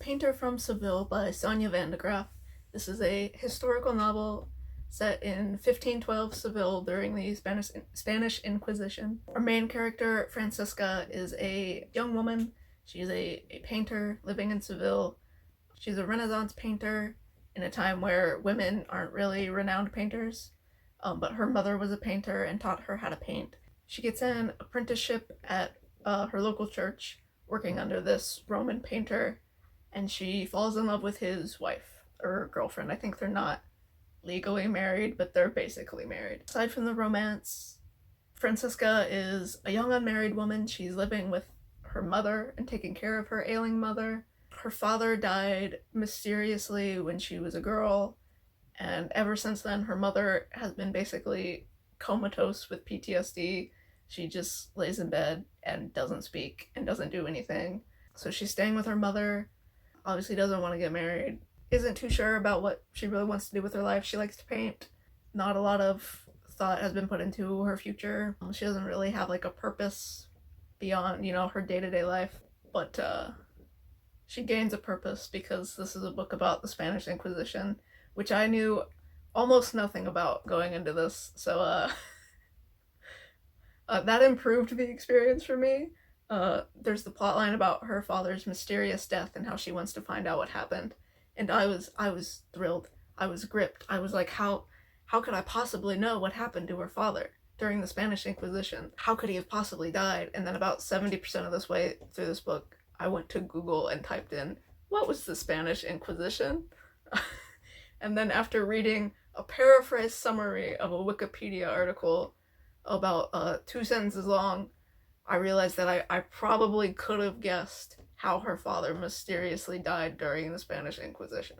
Painter from Seville by Sonya van de Graaff. This is a historical novel set in 1512 Seville during the Spanish Inquisition. Our main character, Francisca, is a young woman. She's a painter living in Seville. She's a Renaissance painter in a time where women aren't really renowned painters, but her mother was a painter and taught her how to paint. She gets an apprenticeship at her local church, working under this Roman painter, and she falls in love with his wife, or girlfriend. I think they're not legally married, but they're basically married. Aside from the romance, Francisca is a young unmarried woman. She's living with her mother and taking care of her ailing mother. Her father died mysteriously when she was a girl, and ever since then her mother has been basically comatose with PTSD. She just lays in bed and doesn't speak and doesn't do anything. So she's staying with her mother, obviously doesn't want to get married, isn't too sure about what she really wants to do with her life. She likes to paint. Not a lot of thought has been put into her future. She doesn't really have like a purpose beyond, her day-to-day life. But she gains a purpose because this is a book about the Spanish Inquisition, which I knew almost nothing about going into this. So that improved the experience for me. There's the plotline about her father's mysterious death and how she wants to find out what happened. And I was thrilled. I was gripped. I was like, how could I possibly know what happened to her father during the Spanish Inquisition? How could he have possibly died? And then about 70% of this way through this book, I went to Google and typed in, what was the Spanish Inquisition? And then after reading a paraphrased summary of a Wikipedia article about 2 sentences long, I realized that I probably could have guessed how her father mysteriously died during the Spanish Inquisition.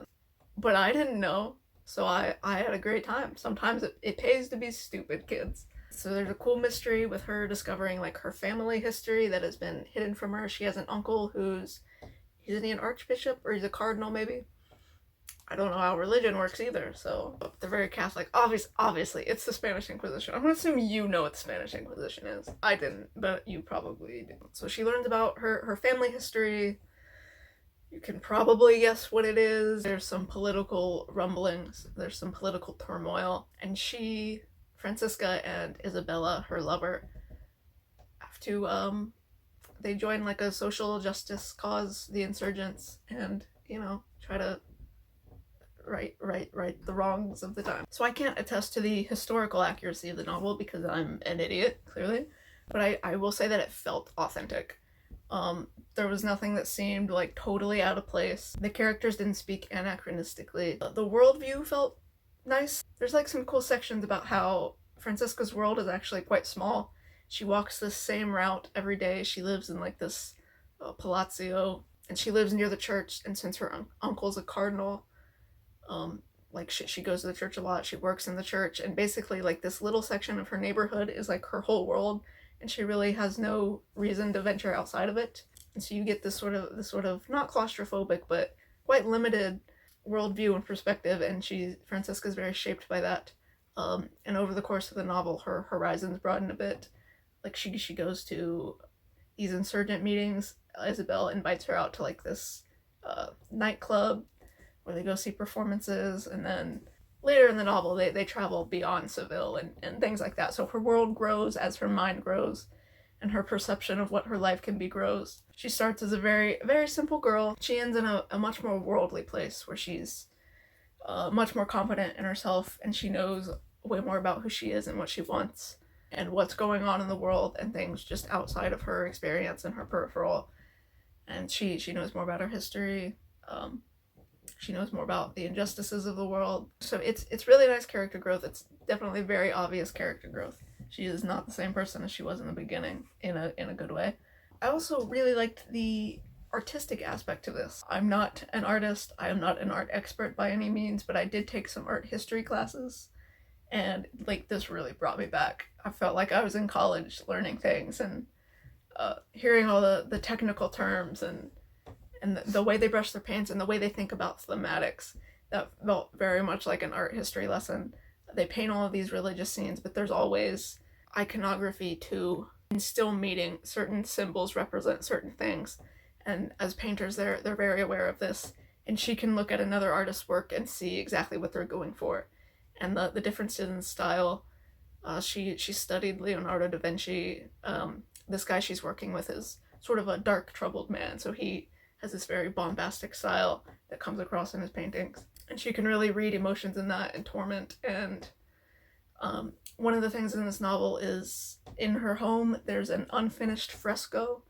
But I didn't know, so I had a great time. Sometimes it pays to be stupid, kids. So there's a cool mystery with her discovering like her family history that has been hidden from her. She has an uncle isn't he an archbishop or he's a cardinal maybe? I don't know how religion works either, so they're very Catholic. Obviously, it's the Spanish Inquisition. I'm gonna assume you know what the Spanish Inquisition is. I didn't, but you probably do. So she learns about her family history. You can probably guess what it is. There's some political rumblings. There's some political turmoil. And Francisca and Isabella, her lover, have to, they join like a social justice cause, the insurgents, and, try to right the wrongs of the time. So I can't attest to the historical accuracy of the novel because I'm an idiot, clearly, but I will say that it felt authentic. There was nothing that seemed like totally out of place. The characters didn't speak anachronistically. The worldview felt nice. There's like some cool sections about how Francisca's world is actually quite small. She walks this same route every day. She lives in like this palazzo, and she lives near the church, and since her uncle's a cardinal, she goes to the church a lot. She works in the church, and basically like this little section of her neighborhood is like her whole world, and she really has no reason to venture outside of it. And so you get this sort of not claustrophobic but quite limited worldview and perspective, and Francisca's very shaped by that. And over the course of the novel, her horizons broaden a bit. Like she goes to these insurgent meetings. Isabel invites her out to like this nightclub where they go see performances, and then later in the novel they travel beyond Seville and things like that. So her world grows as her mind grows, and her perception of what her life can be grows. She starts as a very, very simple girl. She ends in a much more worldly place where she's much more confident in herself, and she knows way more about who she is and what she wants and what's going on in the world and things just outside of her experience and her peripheral. And she knows more about her history. She knows more about the injustices of the world. So it's really nice character growth. It's definitely very obvious character growth. She is not the same person as she was in the beginning, in a good way. I also really liked the artistic aspect to this. I'm not an artist. I am not an art expert by any means, but I did take some art history classes, and like this really brought me back. I felt like I was in college learning things and hearing all the technical terms and the way they brush their paints and the way they think about thematics. That felt very much like an art history lesson. They paint all of these religious scenes, but there's always iconography too. And still meeting certain symbols represent certain things. And as painters, they're very aware of this. And she can look at another artist's work and see exactly what they're going for. And the differences in style. She studied Leonardo da Vinci. This guy she's working with is sort of a dark, troubled man, so he has this very bombastic style that comes across in his paintings. And she can really read emotions in that, and torment. And one of the things in this novel is, in her home, there's an unfinished fresco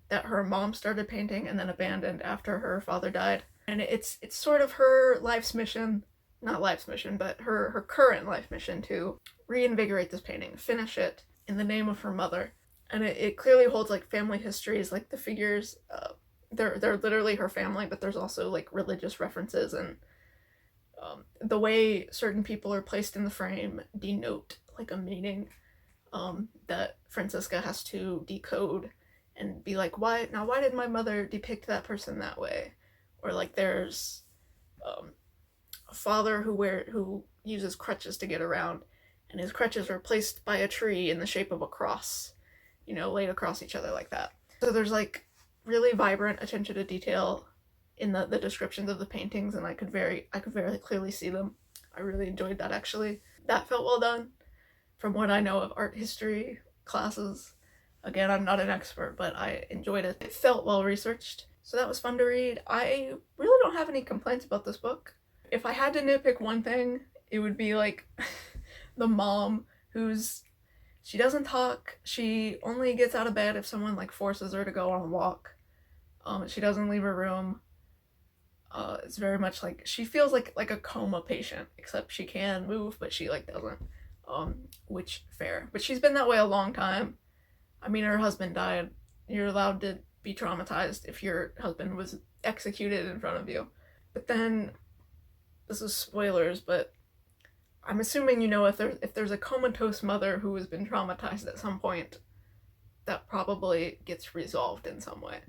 that her mom started painting and then abandoned after her father died. And it's sort of her life's mission, not life's mission, but her current life mission to reinvigorate this painting, finish it in the name of her mother. And it clearly holds like family histories, like the figures, they're literally her family, but there's also like religious references, and the way certain people are placed in the frame denote like a meaning that Francisca has to decode and be like, why did my mother depict that person that way? Or like there's a father who uses crutches to get around, and his crutches are placed by a tree in the shape of a cross, laid across each other like that. So there's like really vibrant attention to detail in the descriptions of the paintings, and I could very clearly see them. I really enjoyed that, actually. That felt well done from what I know of art history classes. Again, I'm not an expert, but I enjoyed it. It felt well researched, so that was fun to read. I really don't have any complaints about this book. If I had to nitpick one thing, it would be like the mom she doesn't talk. She only gets out of bed if someone like forces her to go on a walk. She doesn't leave her room. It's very much like she feels like a coma patient, except she can move, but she like doesn't. Which fair. But she's been that way a long time. I mean, her husband died. You're allowed to be traumatized if your husband was executed in front of you. But then, this is spoilers, but I'm assuming if there's a comatose mother who has been traumatized at some point, that probably gets resolved in some way.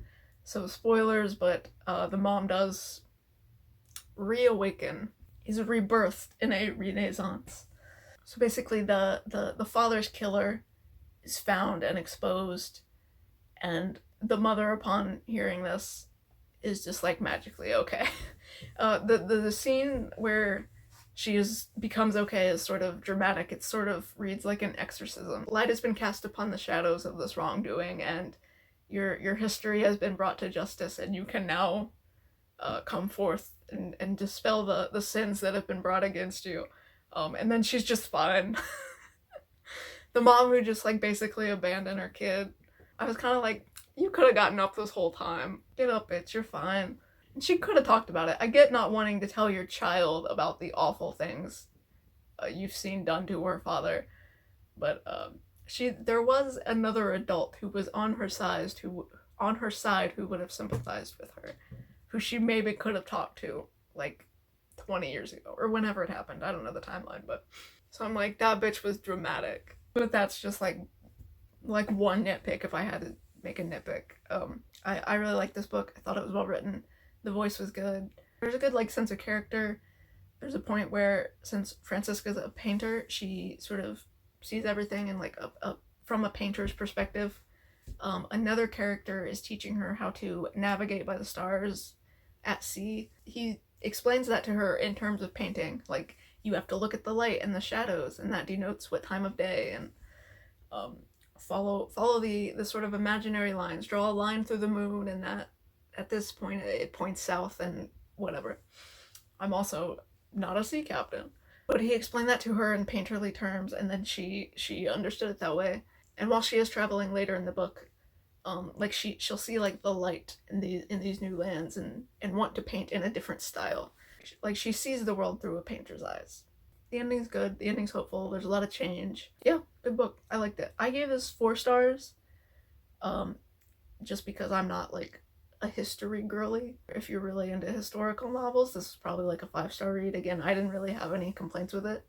So spoilers, but the mom does reawaken, is rebirthed in a renaissance. So basically the father's killer is found and exposed, and the mother, upon hearing this, is just like magically okay. The scene where she becomes okay is sort of dramatic. It sort of reads like an exorcism. Light has been cast upon the shadows of this wrongdoing, and your history has been brought to justice, and you can now come forth and dispel the sins that have been brought against you. And then she's just fine. The mom who just like basically abandoned her kid, I was kind of like, you could have gotten up this whole time. Get up, bitch, you're fine. And she could have talked about it. I get not wanting to tell your child about the awful things you've seen done to her father, but there was another adult who was on her side who would have sympathized with her, who she maybe could have talked to like 20 years ago or whenever it happened. I don't know the timeline, but so I'm like, that bitch was dramatic. But that's just like one nitpick if I had to make a nitpick. I really liked this book. I thought it was well written. The voice was good. There's a good like sense of character. There's a point where, since Francisca's a painter, she sort of sees everything in like from a painter's perspective. Another character is teaching her how to navigate by the stars at sea. He explains that to her in terms of painting, like you have to look at the light and the shadows, and that denotes what time of day, and follow the sort of imaginary lines. Draw a line through the moon, and that at this point it points south and whatever. I'm also not a sea captain, but he explained that to her in painterly terms, and then she understood it that way. And while she is traveling later in the book, like she'll see like the light in these new lands and want to paint in a different style. Like she sees the world through a painter's eyes. The ending's good. The ending's hopeful. There's a lot of change. Yeah, good book. I liked it. I gave this 4 stars, just because I'm not like a history girly. If you're really into historical novels, this is probably like a 5-star read. Again, I didn't really have any complaints with it.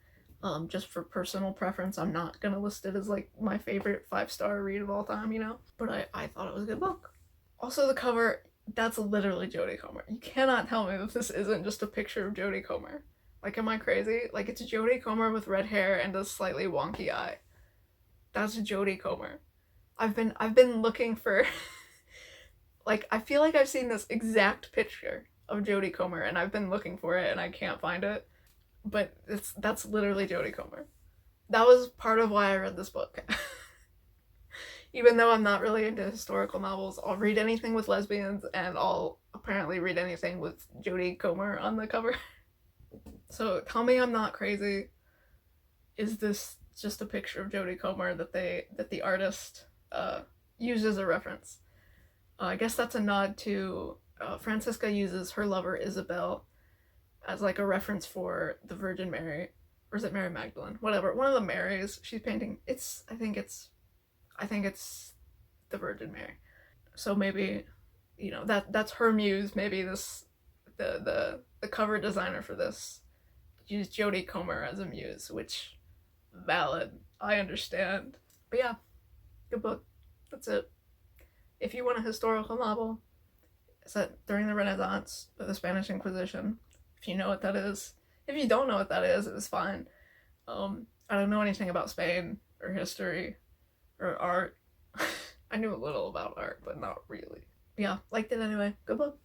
Just for personal preference, I'm not gonna list it as like my favorite 5-star read of all time, But I thought it was a good book. Also, the cover, that's literally Jodie Comer. You cannot tell me that this isn't just a picture of Jodie Comer. Like, am I crazy? Like, it's Jodie Comer with red hair and a slightly wonky eye. That's Jodie Comer. I've been looking for Like, I feel like I've seen this exact picture of Jodie Comer, and I've been looking for it, and I can't find it. But that's literally Jodie Comer. That was part of why I read this book. Even though I'm not really into historical novels, I'll read anything with lesbians, and I'll apparently read anything with Jodie Comer on the cover. So tell me I'm not crazy. Is this just a picture of Jodie Comer that the artist used as a reference? I guess that's a nod to Francisca uses her lover Isabel as like a reference for the Virgin Mary, or is it Mary Magdalene? Whatever, one of the Marys she's painting. I think it's the Virgin Mary. So maybe, that's her muse. Maybe the cover designer for this used Jodie Comer as a muse, which valid. I understand. But yeah, good book. That's it. If you want a historical novel set during the Renaissance or the Spanish Inquisition, if you know what that is. If you don't know what that is, it's fine. I don't know anything about Spain or history or art. I knew a little about art, but not really. Yeah, liked it anyway. Good book.